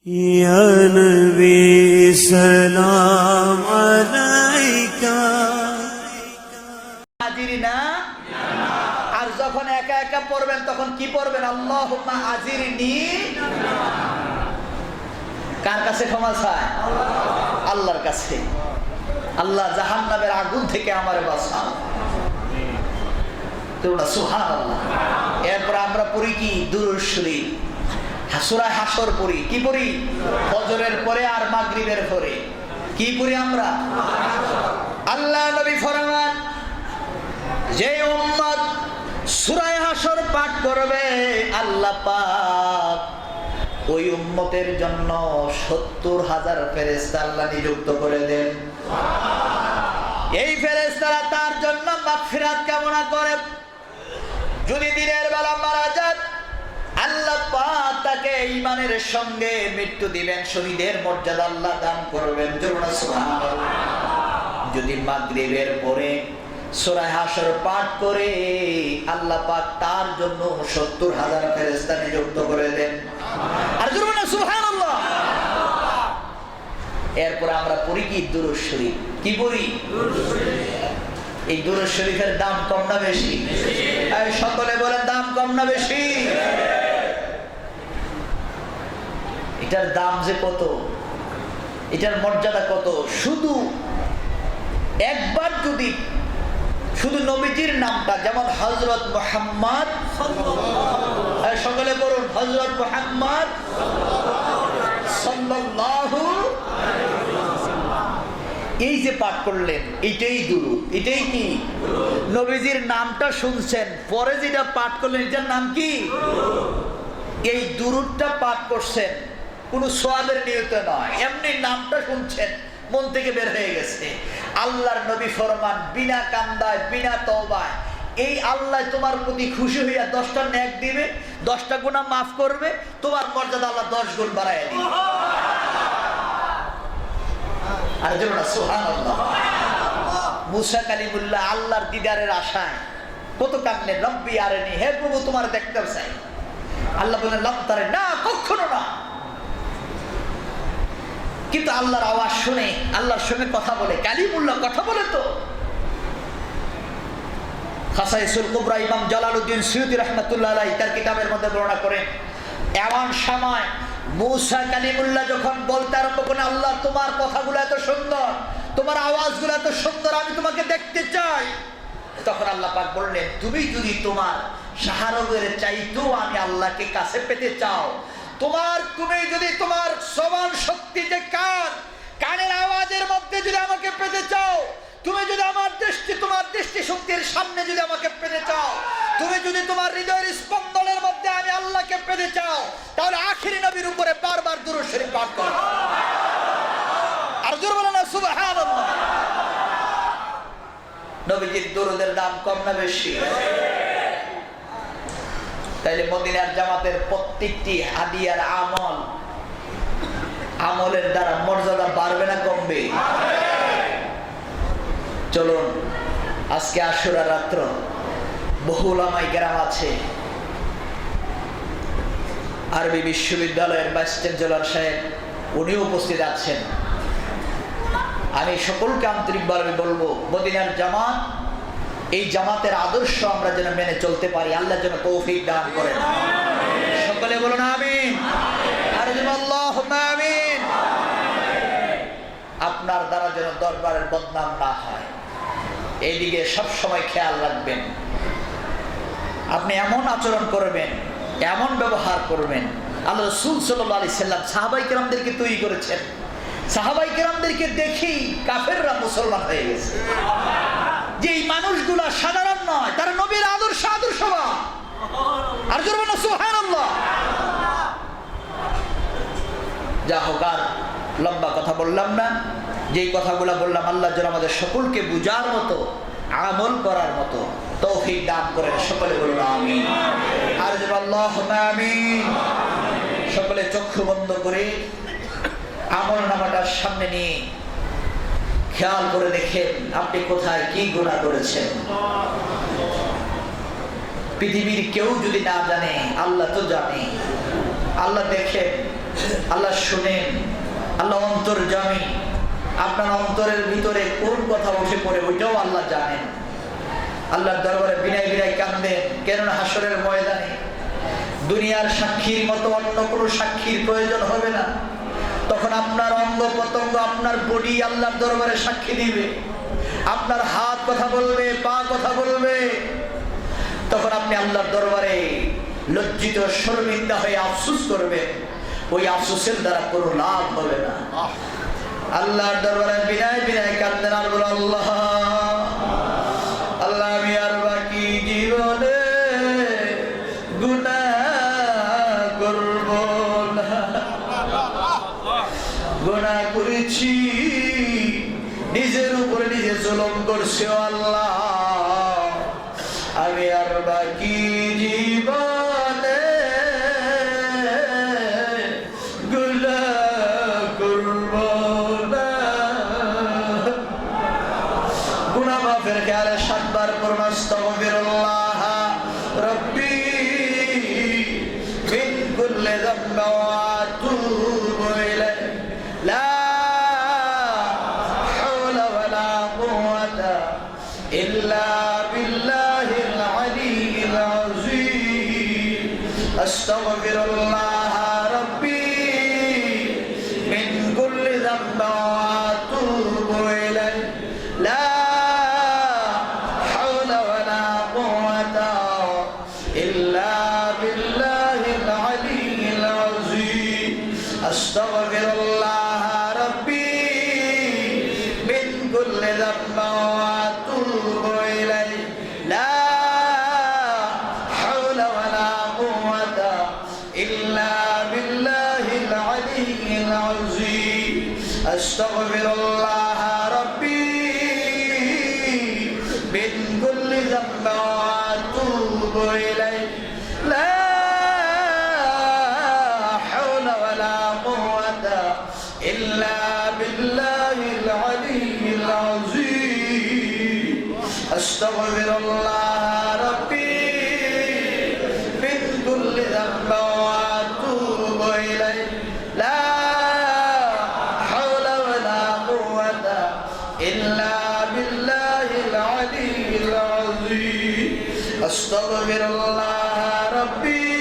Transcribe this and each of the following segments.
या नबी सलाम अलैका আজিরিনা আর যখন একা একা পড়বেন তখন কি পড়বেন? আল্লাহুম্মা আজিরনি। কার কাছে ক্ষমা চায়? আল্লাহর কাছে। আল্লাহ জাহান্নামের আগুন থেকে আমারে বাঁচাও। তোমরা সুবহানাল্লাহ। এরপর আমরা পড়ি কি? দুরূদ শরীফ। সূরা হাসর পড়ি। কি পড়ি? ফজরের পরে আর মাগরিবের পরে কি পড়ি আমরা? আল্লাহ নবী ফরমান, যে উম্মত সূরা হাসর পাঠ করবে আল্লাহ পাক ওই উম্মতের জন্য ৭০,০০০ ফেরেশতা আল্লাহ নিযুক্ত করে দেন। এই ফেরেশতারা তার জন্য মাগফিরাত কামনা করে। যদি দিনের বেলা মারা যায় আল্লাহ পাক তাকে ঈমানের সঙ্গে মৃত্যু দিবেন, শহীদের মর্যাদা আল্লাহ দান করবেন। সুবহানাল্লাহ। যদি মাগরিবের পরে সূরা হাসর পাঠ করে আল্লাহ পাক তার জন্য ৭০,০০০ ফেরেশতা নিযুক্ত করে দেন। আর জোরে না সুবহানাল্লাহ। এরপর আমরা পড়ি কি? দুরূদ শরীফ। কি পড়ি? দুরূদ শরীফ। এই দুরূদ শরীফের দাম কম না বেশি? এই সকলে বলেন, দাম কম না বেশি? এটার দাম যে কত, এটার মর্যাদা কত! শুধু একবার যদি শুধু নবীজির নামটা, যেমন হযরত মুহাম্মদ, সকলে বলুন হযরত মুহাম্মদ সাল্লাল্লাহু আলাইহি ওয়াসাল্লাম, এই যে পাঠ করলেন এটাই দুরূদ। এটাই কি? নবীজির নামটা শুনছেন, পরে যেটা পাঠ করলেন এটার নাম কি? এই দুরূদটা পাঠ করছেন কোনো সওয়াবের নিয়তে নয়, এমনি নামটা শুনছেন, মন থেকে বের হয়ে গেছে। আল্লাহর নবী ফরমান, বিনা কান্দায় বিনা তওবায় এই আল্লাহ তোমার প্রতি খুশি হইয়া 10টা নেক দিবে, 10টা গুনাহ মাফ করবে, তোমার মর্যাদা আল্লাহ 10 গুণ বাড়ায় দিবে। আর যেন না সুবহানাল্লাহ। মুসা কালিমুল্লাহ আল্লাহর দিদারের আশায় কত কাঁদলেন, রব্বি আরিনি, হে প্রভু তোমার দেখতে চাই। আল্লাহ বললেন লাম তারে, না কখনো না। কিন্তু আল্লাহর আওয়াজ শুনে, আল্লাহর সঙ্গে কথা বলে, কালিমুল্লাহ কথা বলে তো। খাসাইসুল কুবরা ইমাম জালালউদ্দিন সুয়ুতী রাহমাতুল্লাহ আলাইহি তার কিতাবের মধ্যে বর্ণনা করেন, এমন সময় মুসা কালিমুল্লাহ যখন বলতে আরম্ভ করেন, আল্লাহ তোমার কথাগুলো এত সুন্দর, তোমার আওয়াজগুলো এত সুন্দর, আমি তোমাকে দেখতে চাই। তখন আল্লাহ পাক বললেন, তুমি যদি তোমার শাহরগের চাইতেও আমি আল্লাহকে কাছে পেতে চাও, তুমি যদি তোমার শ্রবণ শক্তি যে কানের আওয়াজের মধ্যে যদি আমাকে পেতে চাও, তুমি যদি আমার তোমার দৃষ্টি শক্তির সামনে যদি আমাকে পেতে চাও, তুমি যদি তোমার হৃদয়ের স্পন্দনের মধ্যে আমি আল্লাহকে পেতে চাও, তাহলে আখিরি নবীর উপরে বারবার দুরূদ শরীফ পাঠ করো। আর জোরে বলেন না সুবহানাল্লাহ। নবীজির দুরূদের দাম কম না বেশি? তাইলে মদিনার জামাতের প্রত্যেকটি হাদিয়ার আমলের দ্বারা মর্যাদা বাড়বে না কমবে? চলুন, আজকে আশুরা রাত্র, বহু উলামায়ে কেরাম আছে, আরবি বিশ্ববিদ্যালয়ের ভাইস চ্যান্সেলর সাহেব উনিও উপস্থিত আছেন। আমি সকলকে আন্তরিকভাবে বলবো, মদিনার জামাত, এই জামাতের আদর্শ আমরা যেন মেনে চলতে পারি, আল্লাহ যেন তৌফিক দান করেন। সকলে বলুন আমিন। আর যেন আল্লাহুম্মা আমিন। আপনার দ্বারা যেন দরবারের বদনাম না হয়, এইদিকে সব সময় খেয়াল রাখবেন। আপনি এমন আচরণ করবেন, এমন ব্যবহার করবেন, আল্লাহ রাসূল সাল্লাল্লাহু আলাইহি সাল্লাম সাহাবায়ে কেরামদেরকে তৈরি করেছেন। সাহাবায়ে কেরামদেরকে দেখেই কাফেররা মুসলমান হয়ে গেছে। যে এই মানুষগুলা সাধারণ নয়, তারা নবীর আদর্শবান। আর জোরে বলেন সুবহানাল্লাহ। যা হোক, আর লম্বা কথা বললাম না, যেই কথাগুলো বললাম আল্লাহ যেন আমাদের সকলকে বুঝার মতো, আমল করার মতো তৌফিক দান করেন। সকলে বলুন আমিন। আর যেন আল্লাহুম্মা আমিন। সকলে চক্ষু বন্ধ করে আমলনামাটার সামনে নিয়ে খেয়াল করে দেখেন আপনি কোথায় কি গুনাহ করেছেন। পৃথিবীর কেউ যদি না জানে, আল্লাহ তো জানে। আল্লাহ দেখেন আল্লাহ শুনেন, আল্লাহ অন্তর্যামী। আপনার অন্তরের ভিতরে কোন কথা উঠে পড়ে ওইটাও আল্লাহ জানেন। আল্লাহর দরবারে বিনায় বিনায় কাঁদেন, কেননা হাসরের ময়দানে দুনিয়ার সাক্ষীর মতো অন্য কোনো সাক্ষীর প্রয়োজন হবে না। তখন আপনার অঙ্গ প্রত্যঙ্গ, আপনার বডি আল্লাহর দরবারে সাক্ষী দিবে। আপনার হাত কথা বলবে, পা কথা বলবে। তখন আপনি আল্লাহর দরবারে লজ্জিত শর্মিন্দা হয়ে আফসোস করবেন। ওই আফসোসের দ্বারা কোনো লাভ হবে না। আল্লাহর দরবারে বিনায় বিনায় কাঁদেন আর বলেন, আল্লাহ আল্লাহ, আমি আর বাকি জীবনে গুনাহ করব না। গুনাহ করেছি, নিজের উপরে নিজে জুলুম করছি। আল্লাহ, আমি আর বাকি জীবনে গুনাহ করব না। গুনাহ মাফের খেয়ালে 7 বার পড়ুন, আস্তাগফিরুল্লাহ রাব্বি মিন কুল্লি যামবিন ওয়া আতুবু ইলাইহি, লা হাওলা ওয়ালা কুওয়াতা ইল্লা বিল্লাহিল আলিয়্যিল আযীম। আস্তাগফিরুল্লাহ রাব্বি মিন কুল্লি যামবিন ওয়া আতুবু ইলাইহি, লা أستغفر الله ربي من كل ذنب وأتوب إليه، لا حول ولا قوة إلا بالله العلي العظيم. أستغفر الله ربي من كل ذنب وأتوب إليه، لا إلا بالله العلي العظيم. أستغفر الله ربي من كل ذنب وأتوب إليه، لا حول ولا قوة إلا بالله العلي العظيم. أستغفر الله ربي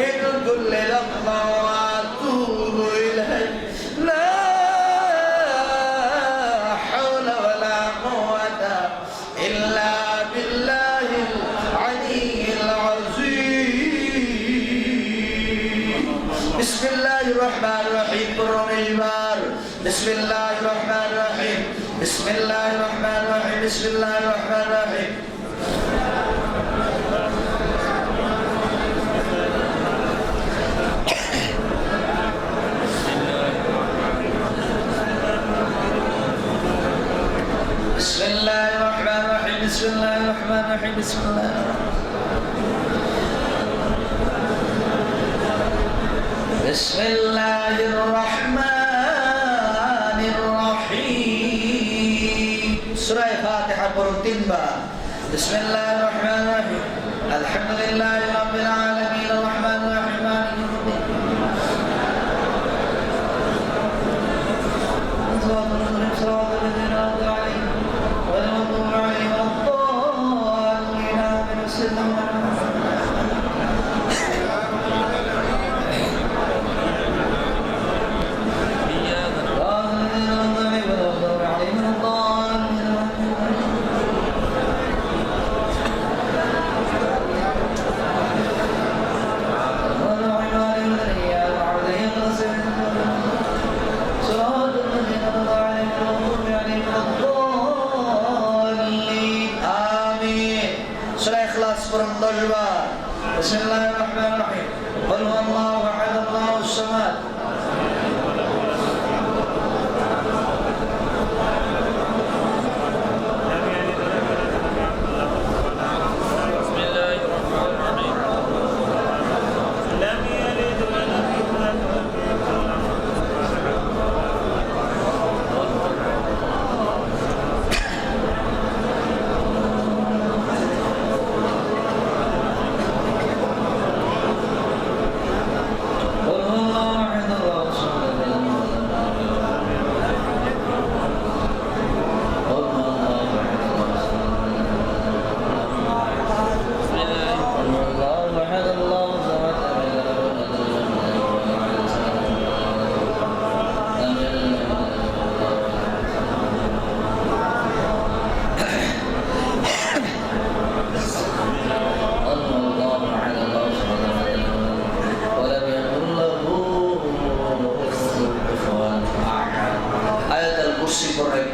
من كل ذنب وأتوب إليه، لا حول ولا قوة إلا بالله العلي العظيم. بسم الله الرحمن الرحيم. بسم الله الرحمن الرحيم. بسم الله الرحمن الرحيم. بسم الله الرحمن الرحيم. بسم الله الرحمن الرحيم. بسم الله الرحمن الرحيم. بسم الله بسم الله الرحمن الرحيم. سورة فاتحة পড়ুন 3 বার। بسم الله الرحمن الرحيم. الحمد لله رب العالمين الرحمن الرحيم مالك يوم الدين. صراط الذين أنعمت عليهم غير المغضوب عليهم ولا الضالين. آمين. بسم الله الرحمن الرحيم. بسم الله الرحمن الرحيم. قل هو الله احد الله الصمد. بسم الله الرحمن الرحيم. لم يلد ولم يولد.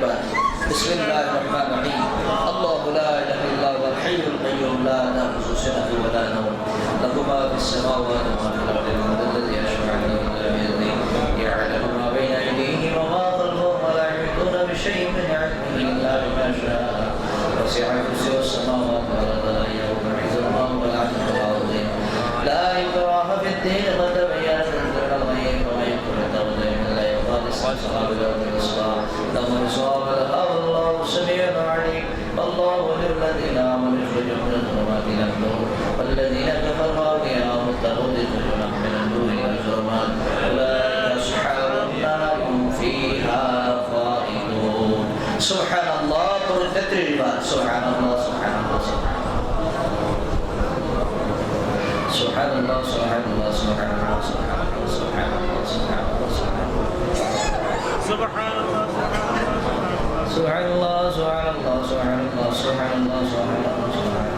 একবার বিসমিল্লাহির রহমানির রহিম আল্লাহু লা ইলাহা ইল্লা হুয়াল হাইয়ুল কাইয়্যুম লা তাখুযুহু সিনাতুন ওয়া লা নাওম লাহু মা ফিস সামাওয়াতি ওয়া মা ফিল আরদি মান যাল্লাযী ইয়াশফa'u 'indahu illa bi'idhnihi ya'lamu ma bayna aydihim wa ma khalfahum wa la yuhituna bi shay'in min 'ilmihi illa bima sha'a wasi'a kursiyuhu as-samawati wal arda wa la ya'uduhu hifdhuhuma wa huwal 'aliyyul 'azim la ikraha fid din qad tabayyana rushdu minal ghayy faman yakfur bittaghut illa yughadi as-samawati wal ardi bis-sa'a lahu as-sawab wallahu sami'un 'alim الله للذين آمنوا يخرجهم من الظلمات إلى النور والذين كفروا أولياءهم الطاغوت يخرجونهم من النور إلى الظلمات أولئك أصحاب النار هم فيها خالدون سبحان الله سبحان الله سبحان الله سبحان الله سبحان الله سبحان الله سبحان الله سبحان الله سبحان الله سبحان الله سبحان الله سبحان الله سبحان الله سبحان الله سبحان الله سبحان الله سبحان الله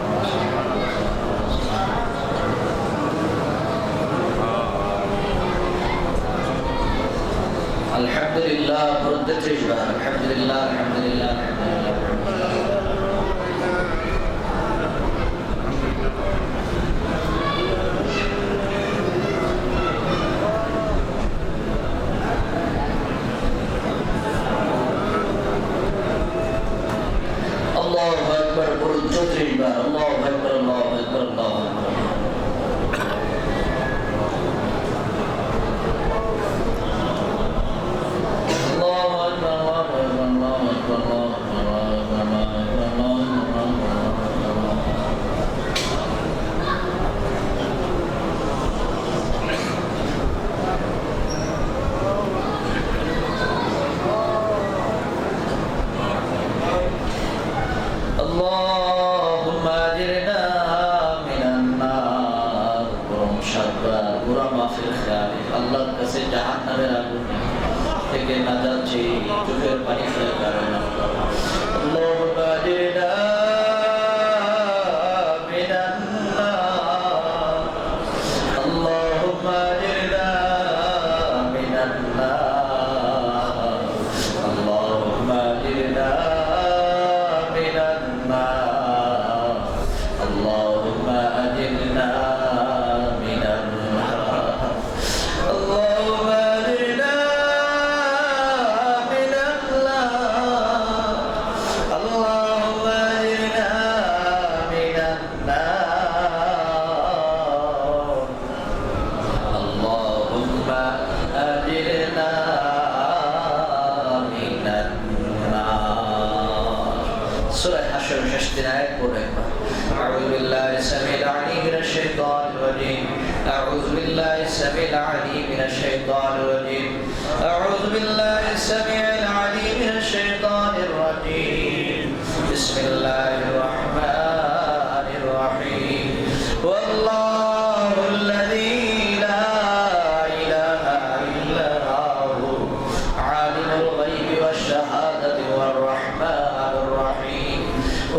الحمد لله ردت رجبه الحمد لله الحمد لله الحمد لله الله أكبر ردت رجبه الله أكبر الله أكبر الله أكبر اللهم اجرنا من النار ورم شر ورم في الخير الله কাছে জাহান্নামের আগুন থেকে নাজাত চাই চোখের পানি ফেলে কারণে اللهم اجرنا من النار اللهم اجرنا من النار اللهم اجرنا اللهم أجرنا من النار اللهم أجرنا من النار اللهم أجرنا من النار اللهم أجرنا من النار سورة حشر ششتنا يكبر أعوذ بالله السميع العليم من الشيطان الرجيم أعوذ بالله السميع العليم من الشيطان الرجيم أعوذ بالله السميع العليم من الشيطان الرجيم بسم الله الرحمن الرحيم والله الذي لا إله إلا هو عالم الغيب والشهادة والرحمن الرحيم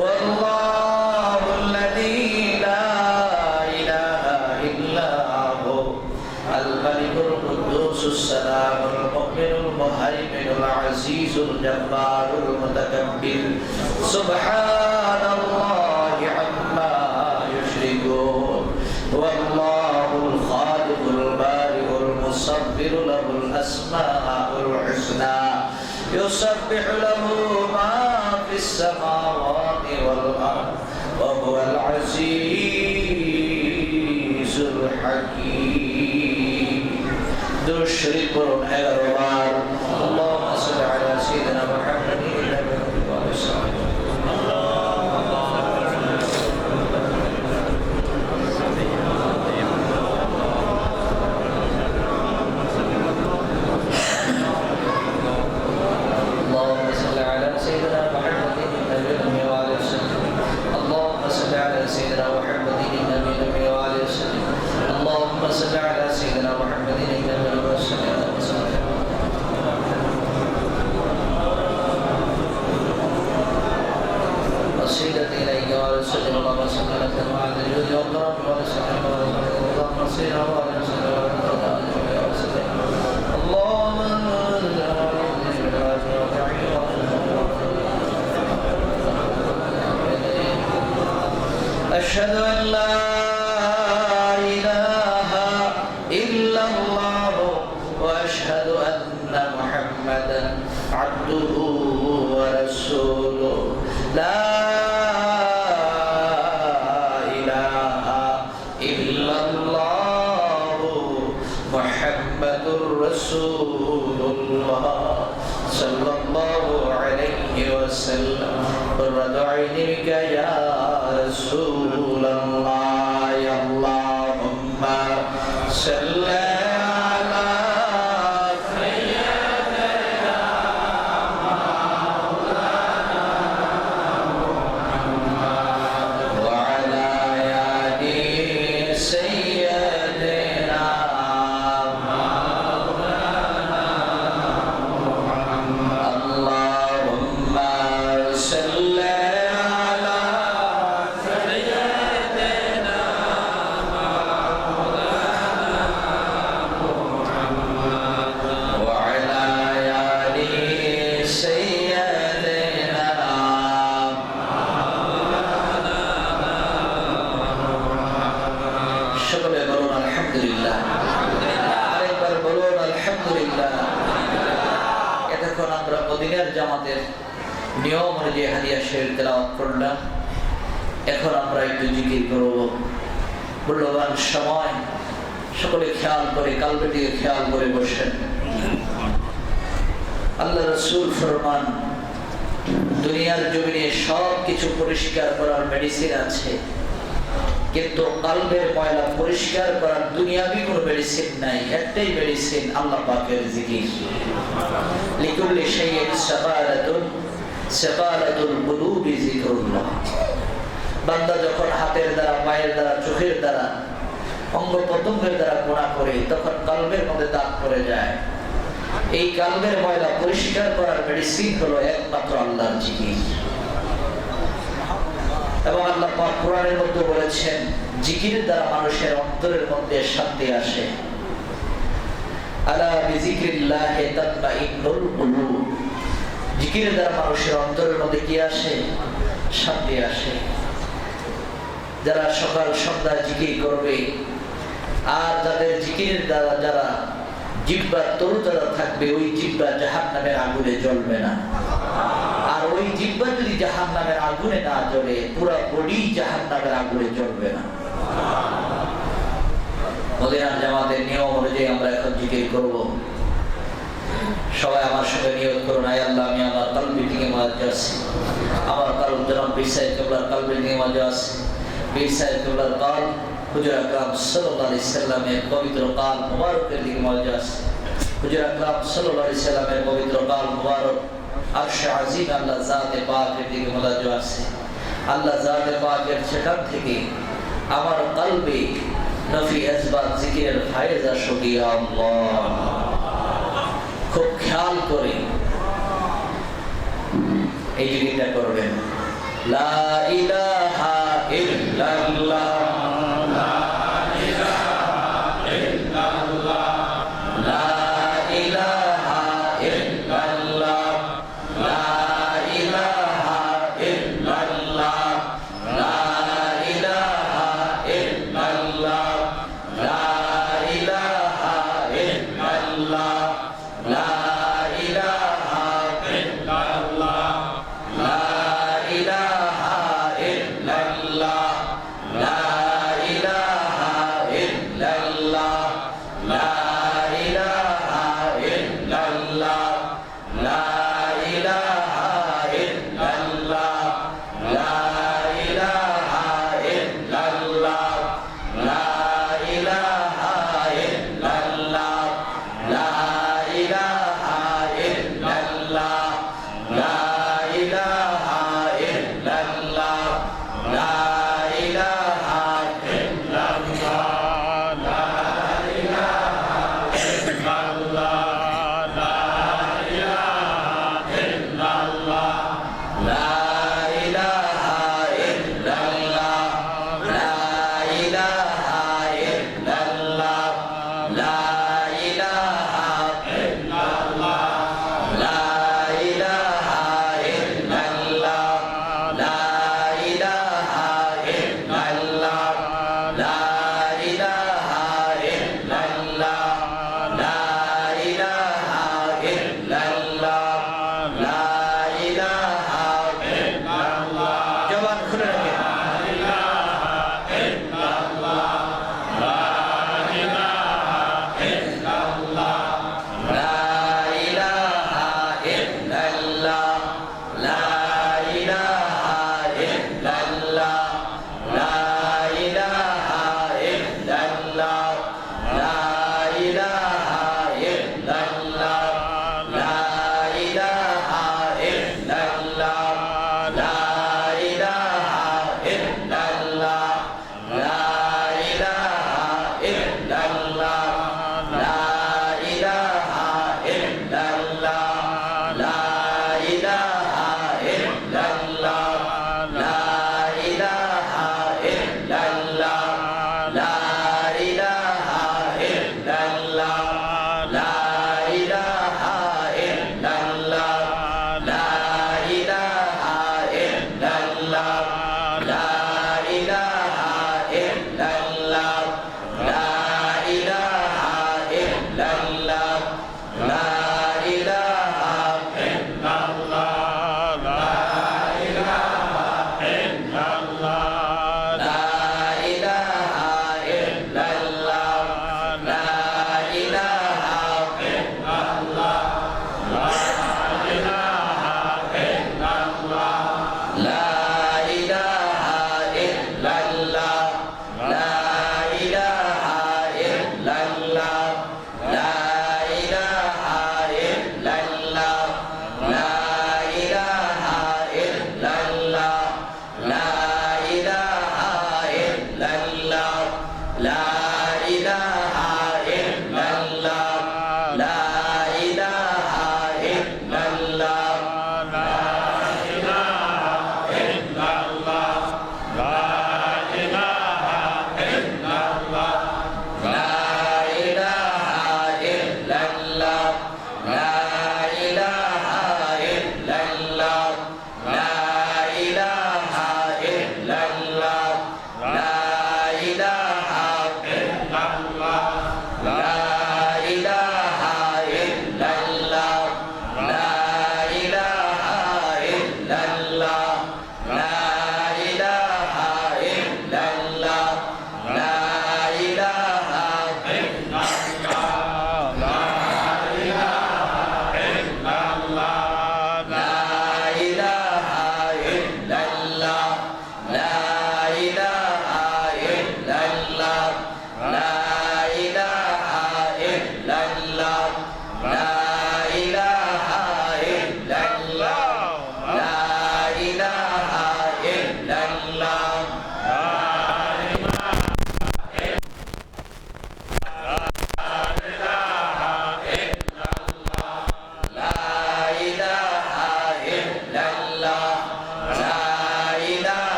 والله الذي لا إله إلا هو الملك القدوس السلام المؤمن المهيمن العزيز الجبار المتكبر سبحان الله عما يشركون والله الخالق البارئ المصور له الأسماء الحسنى يسبح له ما في السماوات والأرض وهو العزيز الحكيم دشري قرن أغربار اللهم صل على سيدنا محمد النبي وسلم اللهم صل على سيدنا محمد النبي وسلم اللهم صل على سيدنا محمد النبي وسلم اللهم صل على سيدنا محمد النبي وسلم আশহাদু আল্লা ইলাহা ইল্লাল্লাহ ওয়া আশহাদু আন্না মুহাম্মাদান আবদুহু ওয়া রাসূলুহু লা ইলাহা ইল্লাল্লাহ মুহাম্মাদুর রাসূলুল্লাহ সাল্লাল্লাহু আলাইহি ওয়াসাল্লাম قرة عيني بك يا رسول الله اللهم صل على سيدنا مولانا وعلى آل سيدنا مولانا اللهم صل على سيدنا مولانا وعلى آل سيدنا مولانا সকলে বলুন আলহামদুলিল্লাহ আরেকবার বলুন আলহামদুলিল্লাহ এতক্ষণ আমরা মদিনার জামাতের নিয়ম অনুযায়ী হাদিয়া শরীফ তেলাওয়াত করলাম এখন আমরা একটু জিকির করব মূল্যবান সময় সকলে খেয়াল করে কালবের দিকে খেয়াল করে বসেন আল্লাহ রাসূল ফরমান দুনিয়ার জমিনে সব কিছু পরিষ্কার করার মেডিসিন আছে কিন্তু কালবের ময়লা পরিষ্কার করার দুনিয়াবি কোনো মেডিসিন নাই একটাই মেডিসিন আল্লাহ পাকের জিকির লিকুল্লি শাইইন সাফারাতুন সাফারাতুল কুলুবি যিকরুল্লাহ বান্দা যখন হাতের দ্বারা পায়ের দ্বারা চোখের দ্বারা অঙ্গ প্রত্যঙ্গের দ্বারা গুনাহ করে তখন কলবের মধ্যে দাগ পড়ে যায় এই কলবের ময়লা পরিষ্কার করার মেডিসিন হলো একমাত্র আল্লাহর জিকির এবং আল্লাহ পাক কোরআনের মধ্যে বলেছেন জিকিরের দ্বারা মানুষের অন্তরের মধ্যে শান্তি আসে আলা বিযিকরিল্লাহি তাতমাইন্নুল কুলুব জিকিরের দ্বারা মানুষের অন্তরের মধ্যে কি আসে শান্তি আসে যারা সকাল সন্ধ্যা জিকির করবে আর যাদের জিকিরের দ্বারা যারা জিহ্বা তরুতাজা থাকবে ওই জিহ্বা জাহান্নামের আগুনে জ্বলবে না আর ওই জিহ্বা যদি জাহান্নামের আগুনে না জ্বলে পুরো বডি জাহান্নামের আগুনে জ্বলবে না মদিনার জামাতের নিয়ম অনুযায়ী আমরা এখন জিকির করব সবাই আমার সঙ্গে নিয়ত করুন আয় আল্লাহ আমি আমার কলবি থেকে মুআজ্জাজ আমার কলব জনাব পীর সাহেব কিবলার কলবি থেকে মুআজ্জাজ পীর সাহেব কিবলার কলব হুজুর আকরাম সাল্লাল্লাহু আলাইহি সাল্লামের পবিত্র কাল মুবারকের দিকে মুআজ্জাজ হুজুর আকরাম সাল্লাল্লাহু আলাইহি সাল্লামের পবিত্র কাল মুবারক আরশ আজিম আল্লাহ জাতে পাকের দিকে মুআজ্জাজ আল্লাহ জাতে পাকের সেখান থেকে আমার কলবে নফি আসবাত জিকিরের ফায়েজ আসুক ইয়া আল্লাহ খুব খেয়াল করে এই জিকিরটা করবেন লা ইলাহা ইল্লাল্লাহ লা ইলাহা ইল্লাল্লাহ লা ইলাহা ইল্লাল্লাহ লা ইলাহা ইল্লাল্লাহ লা ইলাহা ইল্লাল্লাহ লা ইলাহা ইল্লাল্লাহ লা ইলাহা ইল্লাল্লাহ লা ইলাহা ইল্লাল্লাহ লা ইলাহা ইল্লাল্লাহ লা ইলাহা ইল্লাল্লাহ লা ইলাহা ইল্লাল্লাহ লা ইলাহা ইল্লাল্লাহ লা ইলাহা ইল্লাল্লাহ লা ইলাহা ইল্লাল্লাহ লা ইলাহা ইল্লাল্লাহ লা ইলাহা ইল্লাল্লাহ ইল্লাল্লাহ লা ইলাহা ইল্লাল্লাহ লা ইলাহা ইল্লাল্লাহ লা ইলাহা ইল্লাল্লাহ লা ইলাহা ইল্লাল্লাহ লা ইলাহা ইল্লাল্লাহ লা ইলাহা ইল্লাল্লাহ লা ইলাহা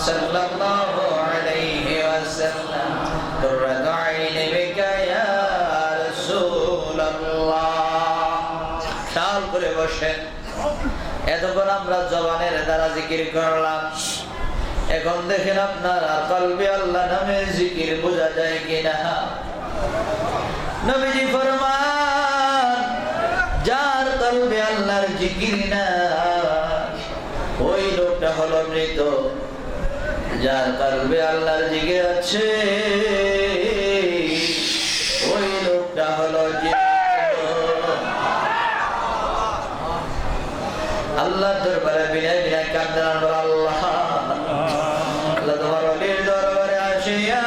সাল্লাল্লাহু আলাইহি ওয়াসাল্লাম কুররাতু আইনি বিকা ইয়া রাসূলুল্লাহ। খেয়াল করে বসেন। এতক্ষণ আমরা জবানের দ্বারা জিকির করলাম, এখন দেখেন আপনার কলবে আল্লাহ নামে জিকির বোঝা যায় কিনা। নবীজি ফরমান, যার কলবে আল্লাহর জিকির না ওই লোকটা হলো মৃত। যার কলবে আল্লাহর জিকির আছে ওই লোকটা হলো আল্লাহ দরবারে বিনয় বিনয় কান্দান আল্লাহ আল্লাহ তোমার ওলির দরবারে আসিয়া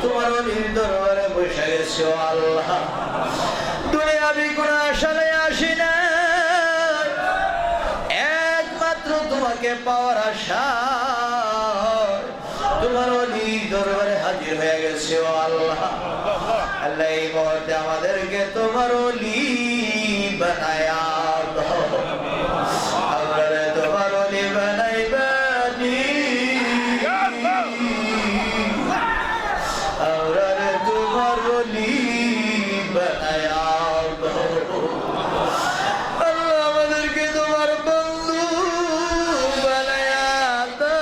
তোমার ওলির দরবারে বসে গেছো আল্লাহ। দুনিয়াবি কোন আশায় আসি না, একমাত্র তোমাকে পাওয়ার আশা। তোমার ওলির দরবারে হাজির হয়ে গেছে আল্লাহ। আল্লাহ এই মুহূর্তে আমাদেরকে তোমার ওলি বানায়া দাও। আমরা তোমার ওলি বানাইবানি, আমরা তোমার ওলি বানায়া দাও। আল্লাহ আমাদেরকে তোমার বন্ধু বানায়া দাও।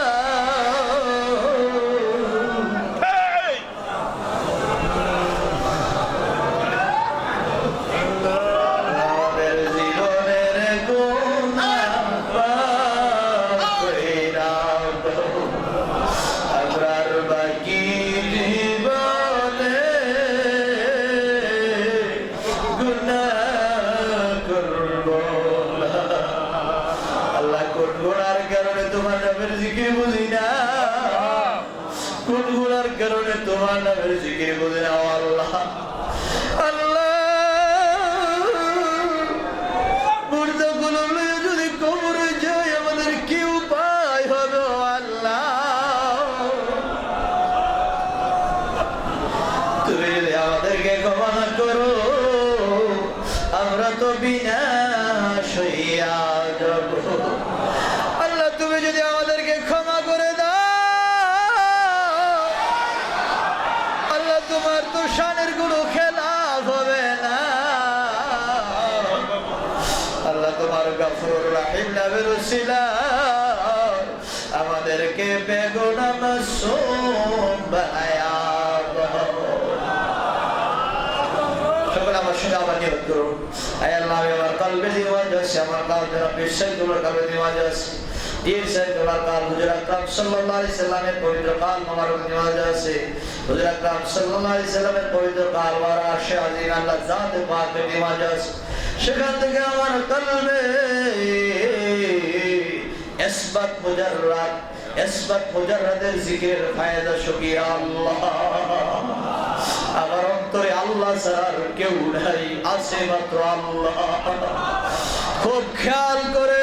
আমাদের জীবনের গুনাহ মাফ কইরা দাও। আমরার বাকি জীবনে গুনাহ করব না। আল্লাহ কোন গুনার কারণে তোমার নামের জিকির বুঝি না, কোন গুনার কারণে তোমার নামের জিকির বুঝি না আল্লাহ। আল্লাহ মুর্দাগুলো যদি কবরে যায় আমাদের কি উপায় হবে আল্লাহ? তুমি যদি আমাদেরকে ক্ষমা না করো আমরা তো বিনাশ হইয়া যাব। আল্লাহ তুমি যদি আমাদেরকে ক্ষমা করে দাও আল্লাহ তোমার তো শানের কোনো খেলাফ হবে না। আল্লাহ তোমার গফুর রহিম নামের উসিলায় আমাদেরকে বেগুনাহ মাসুম বানায়া দাও। সকলে আমার সঙ্গে আমার নিয়ত করুন। আয় আল্লাহ আমি আমার কলবে দিওয়াজ আছে, আমার কলবে বিশ্বাস তোমার কলবে দিওয়াজ আছে। دیر سے دوارکار حضور اکرم صلی اللہ علیہ وسلم پویتر قال مبارک نماز আছে حضور اکرم صلی اللہ علیہ وسلم পবিত্র কাল ওয়ার আরশে আজিম আল্লাহ জাত পাক নিমাজ আছে। সেখান থেকে আমার কলবে ইসবাত মুজাররাদের জিকিরের ফায়দা শুকিয়ে আল্লাহ। আমার অন্তরে আল্লাহ ছাড়া কেউ নাই, আছে মাত্র আল্লাহ। খুব খেয়াল করে